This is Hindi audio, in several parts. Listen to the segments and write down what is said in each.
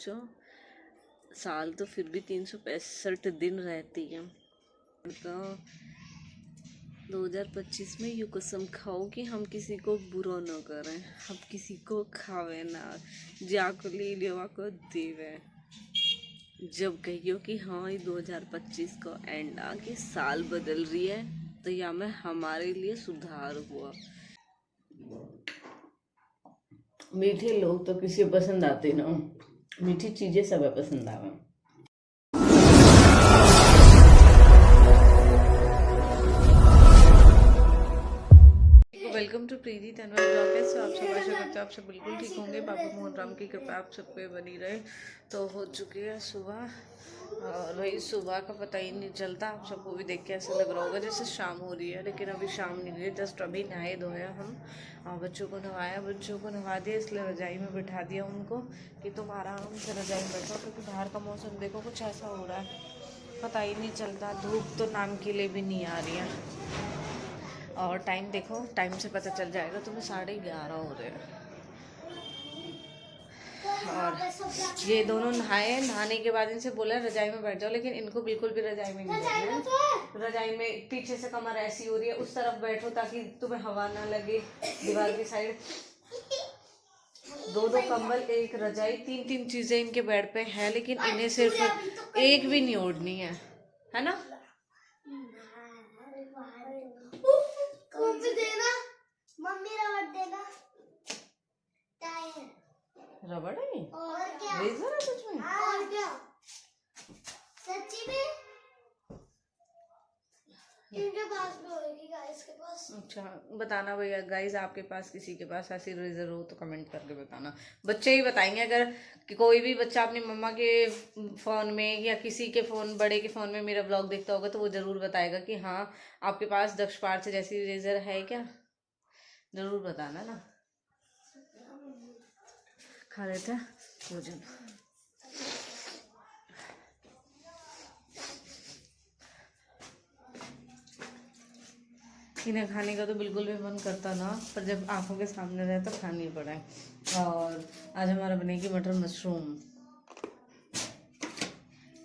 बच्चों, साल तो फिर भी 365 दिन रहती है। तो 2025 में यूँ कसम खाओ कि हम किसी को बुरा न करें, हम किसी को खावे ना, जाको ले लेवा को देवे। जब कहियो कि हाँ ये 2025 को एंड आ कि साल बदल रही है, तो या में हमारे लिए सुधार हुआ। मीठे लोग तो किसी पसंद आते ना, मीठी चीजें सब पसंद आवे। Welcome to Preeti Tanwar blog है। सो आप सब आशा करते हो आप सब बिल्कुल ठीक होंगे। बाबा मोहन राम की कृपा आप सब पे बनी रहे। तो हो चुकी है सुबह, और वही सुबह का पता ही नहीं चलता। आप सबको भी देख के ऐसा लग रहा होगा जैसे शाम हो रही है, लेकिन अभी शाम नहीं हुई है। जस्ट अभी नहाए धोया हम, और बच्चों को नहवाया, बच्चों को नहवा दिया, इसलिए रजाई में बिठा दिया उनको कि तुम आराम से रजाई में बैठो, क्योंकि बाहर का मौसम देखो कुछ ऐसा हो रहा है, पता ही नहीं चलता। धूप तो नाम के लिए भी नहीं आ रही है। और टाइम देखो, टाइम से पता चल जाएगा तुम्हें, 11:30 हो रहे हैं। और ये दोनों नहाए, नहाने के बाद इनसे बोला रजाई में बैठ जाओ, लेकिन इनको बिल्कुल भी रजाई में नहीं बैठना है। रजाई में पीछे से कमर ऐसी हो रही है, उस तरफ बैठो ताकि तुम्हें हवा ना लगे दीवार की साइड। दो कंबल, एक रजाई, तीन चीजें इनके बेड पे है, लेकिन इन्हें सिर्फ एक भी नहीं ओढ़नी है ना। मम्मी रबड़ देना। रबड़ है और क्या? रेजर है सच में? और क्या? सच्ची में? इनके पास भी होगी, गाइस के पास। अच्छा, बताना भैया गाइस, आपके पास किसी के पास ऐसी रेजर हो तो कमेंट करके बताना। बच्चे ही बताएंगे, अगर कि कोई भी बच्चा अपनी मम्मा के फ़ोन में या किसी के फ़ोन, बड़े के फ़ोन में मेरा ब्लॉग देखता होगा, तो वो ज़रूर बताएगा कि हाँ आपके पास दक्ष पार्थ जैसी रेजर है क्या। ज़रूर बताना ना। खा लेते हैं भोजन। इन्हें खाने का तो बिल्कुल भी मन करता ना, पर जब आंखों के सामने रहे तो खानी पड़े। और आज हमारा बनेगी मटर मशरूम,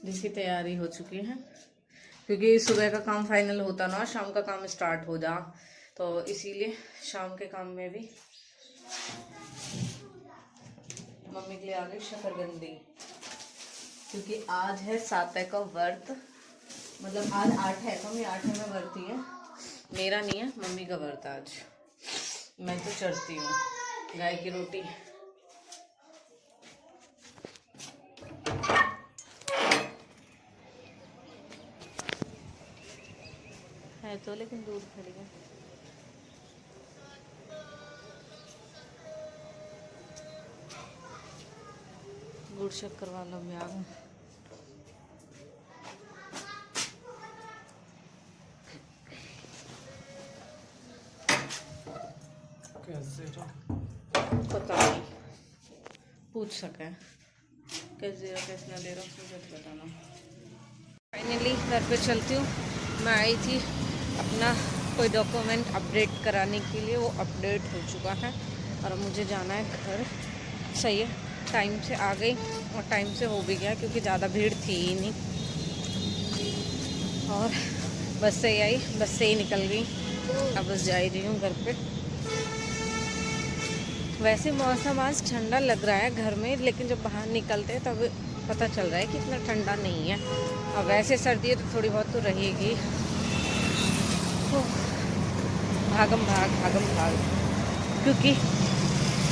जिसकी तैयारी हो चुकी है, क्योंकि सुबह का काम फाइनल होता ना, शाम का काम स्टार्ट हो जा, तो इसीलिए शाम के काम में भी मम्मी के लिए आ गई शकरकंदी, क्योंकि आज है 7 का व्रत। मतलब आज 8 है, मम्मी 8 में व्रती है, मेरा नहीं है, मम्मी का व्रत आज। मैं तो चढ़ती हूँ गाय की रोटी। है तो, लेकिन दूर खड़ी है। गुड़ शक्कर वाला में आ गए। कैसे तो पता नहीं, पूछ सके कैसे कैसे ना दे रहा हूँ, मुझे तो बताना। फाइनली घर पे चलती हूँ। मैं आई थी अपना कोई डॉक्यूमेंट अपडेट कराने के लिए, वो अपडेट हो चुका है और अब मुझे जाना है घर। सही है, टाइम से आ गई और टाइम से हो भी गया, क्योंकि ज़्यादा भीड़ थी ही नहीं। और बस से ही आई, बस से ही निकल गई, अब बस जा ही रही हूँ घर पे। वैसे मौसम आज ठंडा लग रहा है घर में, लेकिन जब बाहर निकलते हैं तब पता चल रहा है कि इतना ठंडा नहीं है। और वैसे सर्दी है तो थोड़ी बहुत तो रहेगी। भागम भाग, क्योंकि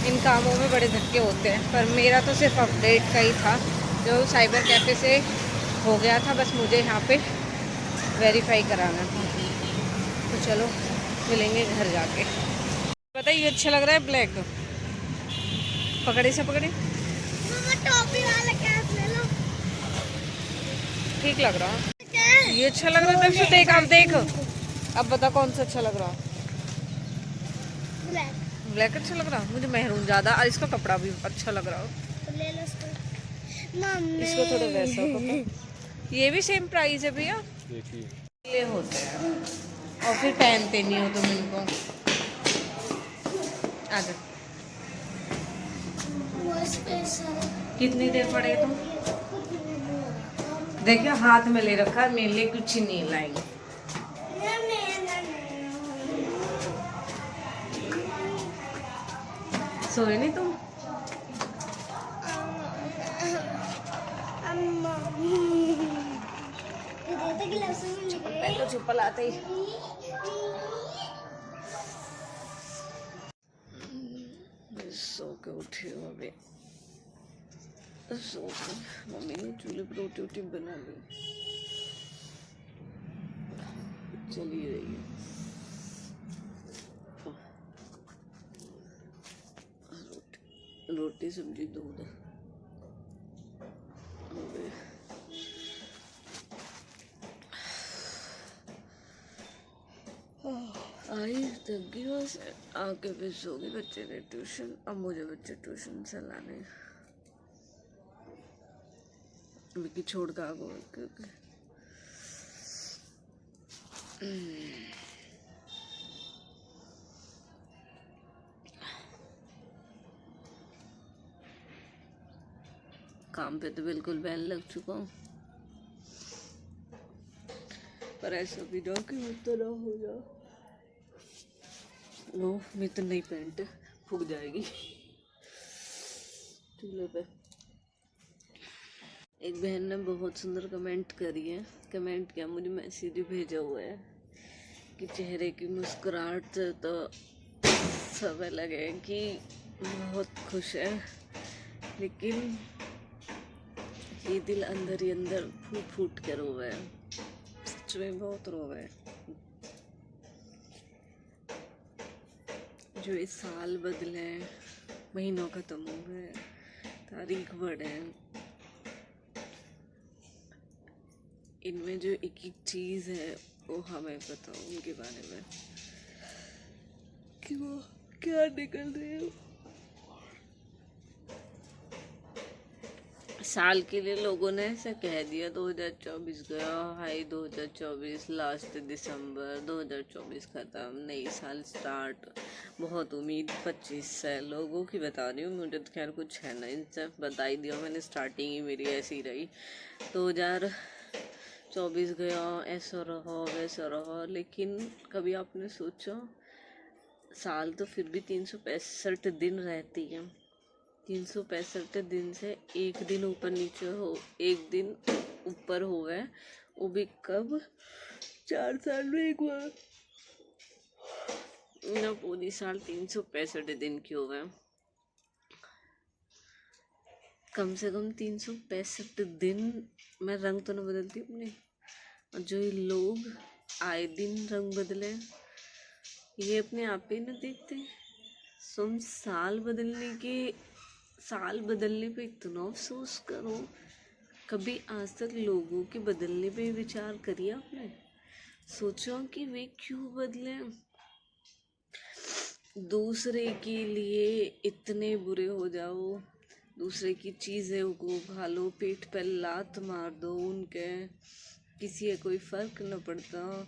इन कामों में बड़े धक्के होते हैं। पर मेरा तो सिर्फ अपडेट का ही था, जो साइबर कैफ़े से हो गया था, बस मुझे यहाँ पे वेरीफाई कराना था। तो चलो मिलेंगे घर जाके। पता ये अच्छा लग रहा है ब्लैक, पकड़े से पकड़े, टॉपी वाला कैप ले लो। ठीक लग रहा है, ये अच्छा लग रहा है। दर्शक देख, आप देख, अब बता कौन सा अच्छा लग रहा है। ब्लैक। ब्लैक अच्छा लग रहा है मुझे, महरून ज़्यादा, और इसका कपड़ा भी अच्छा लग रहा है। ले लो इसको। मम्मी इसको थोड़ा वैसा कपड़ा, ये भी सेम प्राइस है भैया। देखिए ये होते हैं और फिर पहनते नहीं हो तुम इनको। आ जाओ। वो स्पेशल कितनी देर पड़े तुम? देखियो हाथ में ले रखा है, मेरे लिए कुछ ही नहीं लाएंगे। सोए नहीं तुम? मैं तो चुप लाते ही सो के उठी हूँ अभी। सो के मम्मी ने चूल्हे पर रोटी वोटी बना ली, चली रही है। रोटी सब्जी दूध आई तगी बस आके फिर सो गई। बच्चे ने ट्यूशन, अब मुझे बच्चे ट्यूशन से लाने विकी छोड़ का गो क्योंकि काम पे तो बिल्कुल बैन लग चुका हूँ, पर ऐसा भी जाओ कि मत ना हो जाओ। लो मेरी तो नई पैंट फूक जाएगी चूल्हे पे। एक बहन ने बहुत सुंदर कमेंट करी है, कमेंट किया, मुझे मैसेज भेजा हुआ है कि चेहरे की मुस्कुराहट से तो सब लगे कि बहुत खुश है, लेकिन ये दिल अंदर ही अंदर फूट फूट कर रोवे है। सच में बहुत रोवे है। जो इस साल बदले, महीनों खत्म हो गए, तारीख बढ़े, इनमें जो एक एक चीज़ है वो हमें पता हो उनके बारे में कि वो क्या निकल रहे हो। साल के लिए लोगों ने ऐसा कह दिया 2024 गया, हाय 2024 लास्ट दिसंबर, 2024 खत्म, नई साल स्टार्ट, बहुत उम्मीद 25 से लोगों की बता रही हूँ। मुझे तो खैर कुछ है ना, इनसे बता ही दिया मैंने, स्टार्टिंग ही मेरी ऐसी रही। 2024 गया, ऐसा रहा वैसा रहा, लेकिन कभी आपने सोचा साल तो फिर भी 365 दिन रहती है, 365 दिन से एक दिन ऊपर नीचे हो, एक दिन ऊपर हो गए, वो भी कब 4 साल में एक बार ना। पूरी साल 365 दिन क्यों हो गए? कम से कम 365 दिन मैं रंग तो नहीं बदलती अपने, और जो ये लोग आए दिन रंग बदले ये अपने आप ही ना देखते। तुम साल बदलने पे इतना अफसोस करो, कभी आज तक लोगों के बदलने पे विचार करिए आपने? सोचो कि वे क्यों बदले, दूसरे के लिए इतने बुरे हो जाओ, दूसरे की चीज़ें को खा लो, पीठ पर लात मार दो उनके, किसी का कोई फर्क न पड़ता।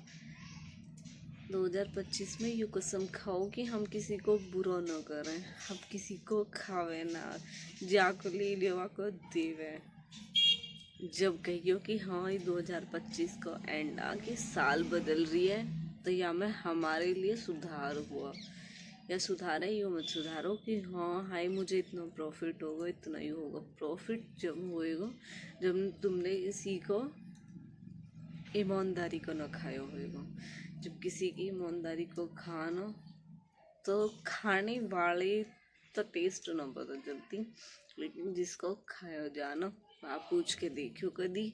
2025 में यूँ कसम खाओ कि हम किसी को बुरा न करें, हम किसी को खावे ना, जाको ले लेवा को देवे। जब कहियो कि हाँ ये 2025 का एंड आ के साल बदल रही है, तो या में हमारे लिए सुधार हुआ, या सुधारे यूँ मत सुधारो कि हाँ हाय मुझे इतना प्रॉफिट होगा, इतना ही होगा। प्रॉफिट जब होएगा जब तुमने किसी को ईमानदारी को न खाया होएगा। जब किसी की ईमानदारी को खाना तो खाने वाले तो टेस्ट न पता चलती, लेकिन जिसको खाया जाना आप पूछ के देखियो कभी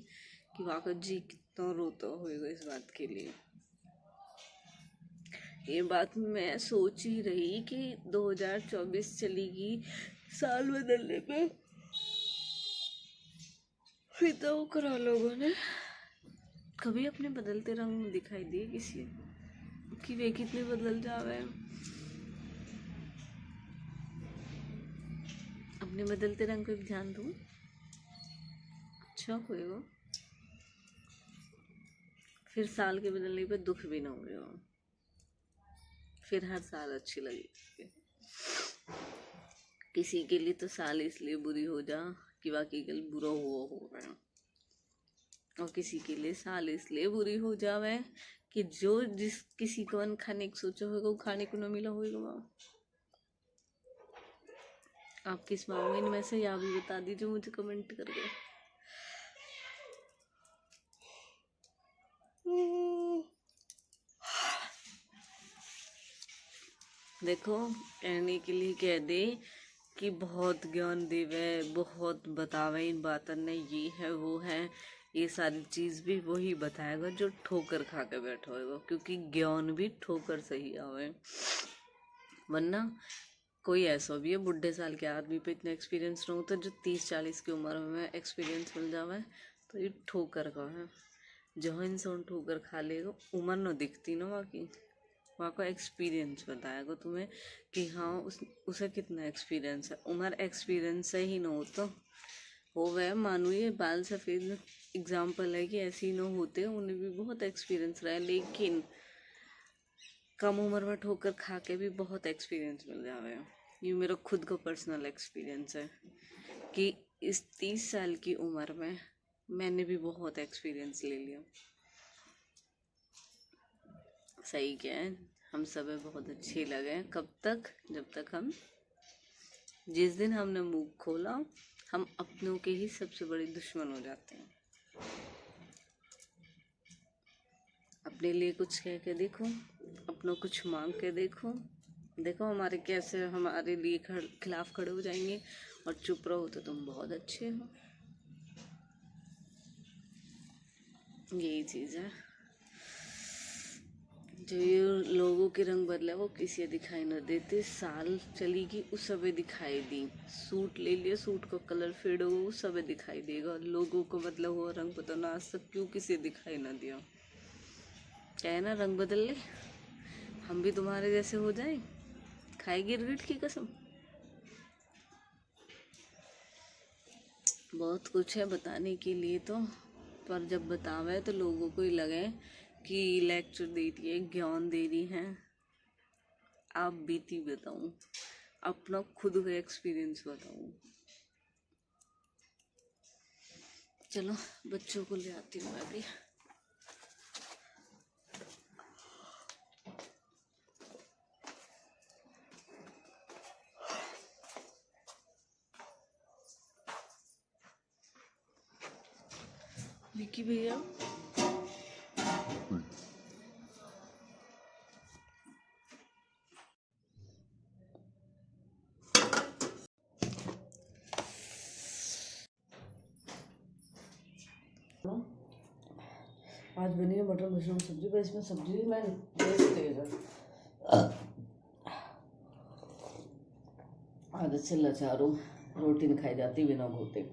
कि वाकई जी कितना रोता होएगा इस बात के लिए। ये बात मैं सोच ही रही कि 2024 चलेगी साल बदलने पे, फिर तो करा लोगों ने कभी अपने बदलते रंग दिखाई दिए किसी कि वे कितने बदल जावे। अपने बदलते रंग पे ध्यान दूँ, अच्छा होएगा, फिर साल के बदलने पे दुख भी ना होगा, फिर हर साल अच्छी लगेगी। किसी के लिए तो साल इसलिए बुरी हो जा कि बाकी के लिए बुरा हुआ हो रहा है, और किसी के लिए साल इसलिए बुरी हो जावे कि जो जिस किसी को मन खाने को सोचा होगा वो खाने को न मिला होगा। आप किस मांगोगे इनमें से, या भी बता दीजिए मुझे कमेंट करके। देखो, कहने के लिए कह दे कि बहुत ज्ञान देवे, बहुत बतावे इन बातन ने, ये है वो है, ये सारी चीज़ भी वही बताएगा जो ठोकर खा के बैठा होगा, क्योंकि ज्ञान भी ठोकर से ही आवे। वरना कोई ऐसा भी है बुढ़े साल के आदमी पे इतना एक्सपीरियंस न होता, जो 30-40 की उम्र में एक्सपीरियंस मिल जावे, तो ये ठोकर का है। जो इंसान ठोकर खा लेगा, उम्र न दिखती ना वहाँ का एक्सपीरियंस बताएगा तुम्हें कि हाँ उसे कितना एक्सपीरियंस है। उम्र एक्सपीरियंस से ही ना हो तो वो वह मानो ये बाल सफ़ेद एग्जाम्पल है कि ऐसे ही ना होते, उन्हें भी बहुत एक्सपीरियंस रहा है, लेकिन कम उम्र में ठोकर खा के भी बहुत एक्सपीरियंस मिल जावे। ये मेरा खुद का पर्सनल एक्सपीरियंस है कि इस 30 साल की उम्र में मैंने भी बहुत एक्सपीरियंस ले लिया। सही क्या है, हम सब बहुत अच्छे लगे। कब तक? जब तक हम, जिस दिन हमने मुंह खोला, हम अपनों के ही सबसे बड़े दुश्मन हो जाते हैं। अपने लिए कुछ कह के देखो, अपनों कुछ मांग के देखो, देखो हमारे कैसे हमारे लिए खिलाफ खड़े हो जाएंगे। और चुप रहो तो तुम बहुत अच्छे हो। यही चीज़ है, जो ये लोगों के रंग बदले वो किसी दिखाई न देते। साल चलेगी उस समय दिखाई दी, सूट ले लिया, सूट का कलर फेड हो उस समय दिखाई देगा। लोगों को मतलब हुआ रंग बदलना, आज तक क्यों किसी दिखाई न दिया। क्या है ना, रंग बदल ले, हम भी तुम्हारे जैसे हो जाए, खाए गिरगिट की कसम। बहुत कुछ है बताने के लिए तो, पर जब बतावे तो लोगों को ही लगे कि लेक्चर दे रही है, ज्ञान दे रही है। आप बीती बताऊं, अपना खुद का एक्सपीरियंस बताऊं। चलो बच्चों को ले आती हूँ मैं भी। विकी भैया, आज बनी है मटर मशरूम सब्जी, पर इसमें सब्जी मैं तेज है, आदत से लाचार हूँ, रोटी नहीं खाई जाती बिना घोटे।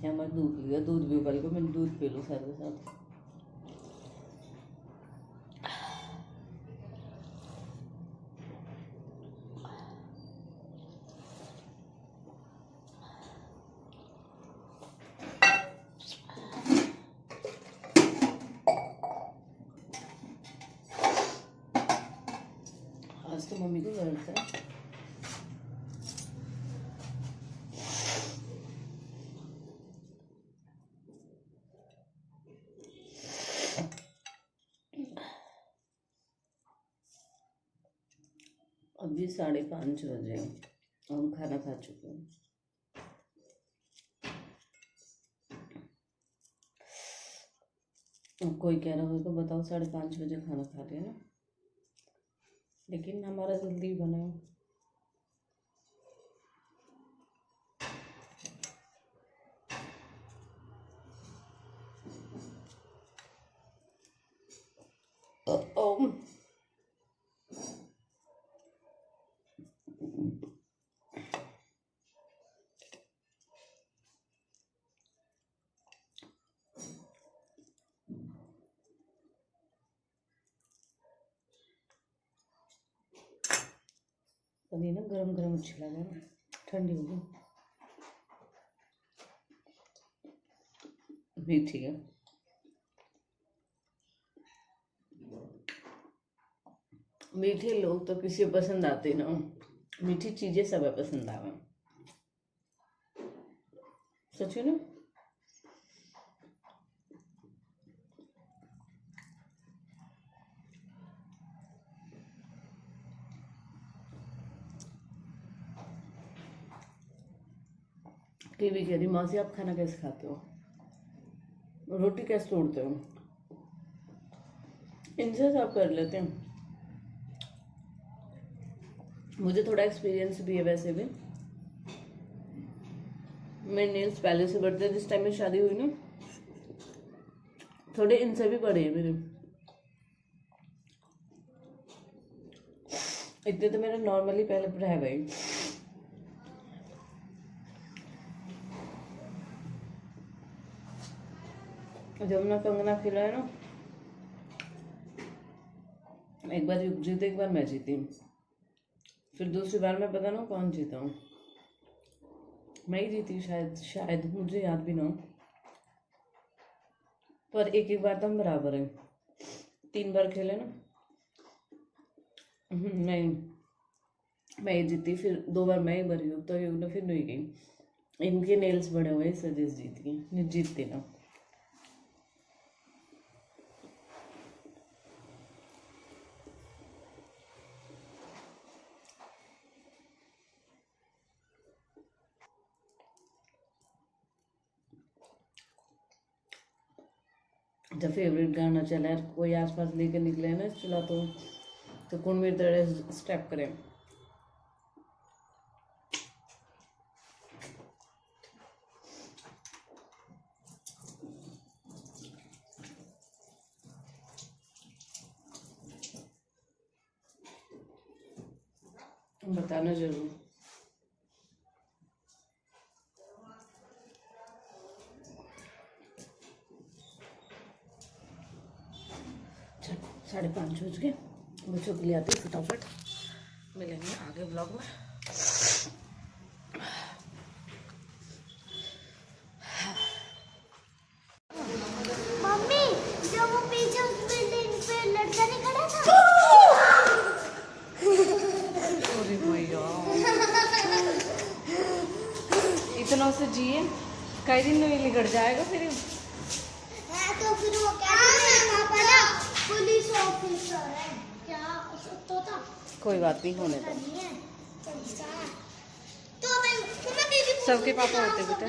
यहाँ मैं दूध लिया, दूध भी उबाल को मैंने दूध पी लूँ साथ के साथ। आज तो मम्मी को जरूरत है। अभी 5:30 बजे हम खाना खा चुके हैं। अब कोई कह रहा होगा तो बताओ 5:30 बजे खाना खा लिया ना, लेकिन हमारा जल्दी बना है। पनीर ना गरम गरम अच्छा लगा ना, ठंडी हो गई मीठी है। मीठे लोग तो किसी को पसंद आते ना, मीठी चीजें सब पसंद आवे। सच्ची ना? कीवी कह रही मासी आप खाना कैसे खाते हो, रोटी कैसे तोड़ते हो? इनसे सब कर लेते हैं। मुझे थोड़ा एक्सपीरियंस भी है वैसे भी। मेरे नेल्स पहले से बढ़ते हैं, जिस टाइम में शादी हुई ना थोड़े इनसे भी बड़े हैं मेरे। इतने तो मेरे नॉर्मली पहले रह गए। जब ना कंगना खिलाया ना, एक बार युग जीते एक बार मैं जीती, फिर दूसरी बार मैं पता ना कौन जीता हूँ, मैं ही जीती शायद मुझे याद भी ना हो। पर एक बार तो हम बराबर हैं। 3 बार खेले ना, नहीं मैं ही जीती, फिर 2 बार मैं ही भरी हूँ, तो युग ने फिर नहीं गई। इनके नेल्स बड़े हुए इस वजह से जीत गई, नहीं जीतती ना। जब फेवरेट गाना चला है, कोई आसपास लेकर निकले ना चला तो कौन मेरी तरह स्टेप करे। बताना जरूर। चलो 5:30 बज गए, बच्चों के लिए आते फटाफट, मिलेंगे आगे ब्लॉग में। मम्मी जो वो पीछे उस बिल्डिंग पे लड़का नहीं खड़ा था, अरे भैया इतना से जिए, कई दिन में बिगड़ जाएगा फिर। तो फिर वो क्या पापा ना पुलिस ऑफिसर है क्या तो था। कोई बात नहीं, होने दो। नहीं है तो मैं दीदी सबके पापा होते बेटा।